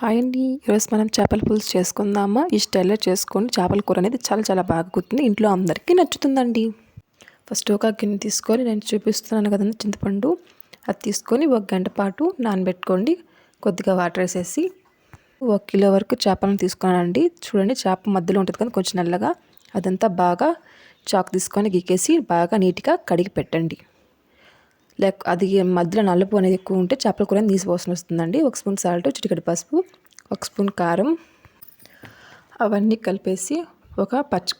Hi అండి. ఈరోజు మనం చేపల పులుసు చేసుకుందామా? ఈ స్టైల్లో చేసుకొని చేపల కూర అనేది చాలా చాలా బాగా కుదురుతుంది. ఇంట్లో అందరికీ నచ్చుతుందండి. ఫస్ట్ ఒక గిన్నె తీసుకొని నేను చూపిస్తున్నాను కదండి చింతపండు, అది తీసుకొని 1 గంట పాటు నానబెట్టుకోండి. కొద్దిగా వాటర్ వేసేసి 1 కిలో వరకు చేపలను తీసుకున్నానండి. చూడండి, చేప మధ్యలో ఉంటుంది కదా కొంచెం నల్లగా, అదంతా బాగా చాకు తీసుకొని గీకేసి బాగా నీట్గా కడిగి పెట్టండి. అది మధ్యలో నలుపు అనేది ఎక్కువ ఉంటే చేపల కూర నీసువాసన వస్తుందండి. 1 స్పూన్ సాల్ట్, చిటికెడు పసుపు, 1 స్పూన్ కారం అవన్నీ కలిపేసి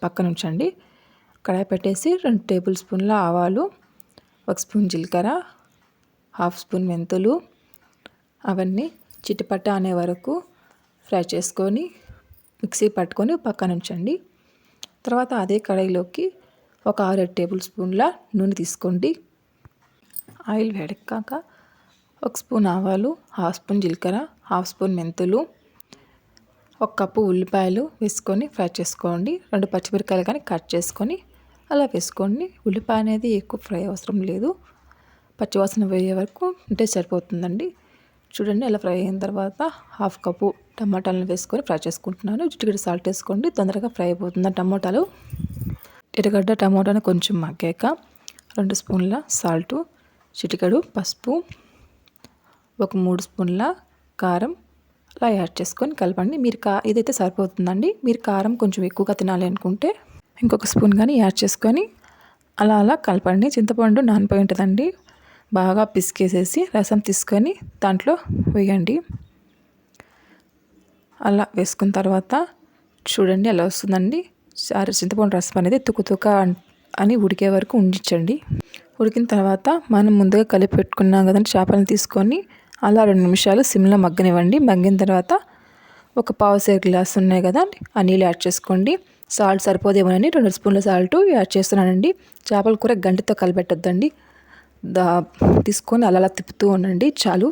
పక్కన ఉంచండి. కడాయి పెట్టేసి 2 టేబుల్ స్పూన్ల ఆవాలు, 1 స్పూన్ జీలకర్ర, 1/2 స్పూన్ మెంతులు అవన్నీ చిటిపట్ట అనే వరకు ఫ్రై చేసుకొని మిక్సీ పట్టుకొని పక్కన ఉంచండి. తర్వాత అదే కడాయిలోకి ఒక 6-7 టేబుల్ స్పూన్ల నూనె తీసుకోండి. ఆయిల్ వేడెక్కాక 1 స్పూన్ ఆవాలు, 1/2 స్పూన్ జీలకర్ర, 1/2 స్పూన్ మెంతులు, 1 కప్పు ఉల్లిపాయలు వేసుకొని ఫ్రై చేసుకోండి. 2 పచ్చిమిరపకాయలు కానీ కట్ చేసుకొని అలా వేసుకోండి. ఉల్లిపాయ అనేది ఎక్కువ ఫ్రై అవసరం లేదు, పచ్చివాసన పోయే వరకు ఉంటే సరిపోతుందండి. చూడండి, అలా ఫ్రై అయిన తర్వాత 1/2 కప్పు టమాటాలను వేసుకొని ఫ్రై చేసుకుంటున్నాను. చిటికెడు సాల్ట్ వేసుకోండి, తొందరగా ఫ్రై అయిపోతుంది టమాటాలు. ఎర్రగడ్డ టమాటాను కొంచెం మగ్గాక 2 స్పూన్ల సాల్టు, చిటికెడు పసుపు, 3 స్పూన్ల కారం అలా యాడ్ చేసుకొని కలపండి. ఇదైతే సరిపోతుందండి. మీరు కారం కొంచెం ఎక్కువగా తినాలి అనుకుంటే ఇంకొక స్పూన్ కానీ యాడ్ చేసుకొని అలా కలపండి. చింతపండు నానిపోయి ఉంటుందండి, బాగా పిసికేసేసి రసం తీసుకొని దాంట్లో వేయండి. అలా వేసుకున్న తర్వాత చూడండి, అలా వస్తుందండి. చింతపండు రసం అనేది తుక అని ఉడికే వరకు ఉండించండి. ఉడికిన తర్వాత మనం ముందుగా కలిపి పెట్టుకున్నాం కదండి చేపలను తీసుకొని అలా 2 నిమిషాలు సిమ్లో మగ్గనివ్వండి. మగ్గిన తర్వాత ఒక పావు గ్లాస్ ఉన్నాయి కదా ఆ నీళ్ళు యాడ్ చేసుకోండి. సాల్ట్ సరిపోదేమోనని 2 స్పూన్ల సాల్ట్ యాడ్ చేస్తున్నానండి. చేపల కూర గంటతో కలిపెట్టొద్దండి, తీసుకొని అలా తిప్పుతూ ఉండండి చాలు.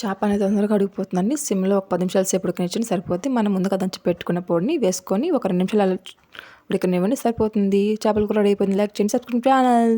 చేప అనేది తొందరగా ఉడికిపోతుందండి. సిమ్లో ఒక 10 నిమిషాల సేపు ఉడకనిచ్చండి సరిపోతుంది. మనం ముందుగా దంచి పెట్టుకున్న పొడిని వేసుకొని ఒక 2 నిమిషాలు ఉడకనివ్వండి సరిపోతుంది. చేపల కూర రెడీ అయిపోయింది. లైక్ చేయండి, సబ్స్క్రైబ్ ఛానల్.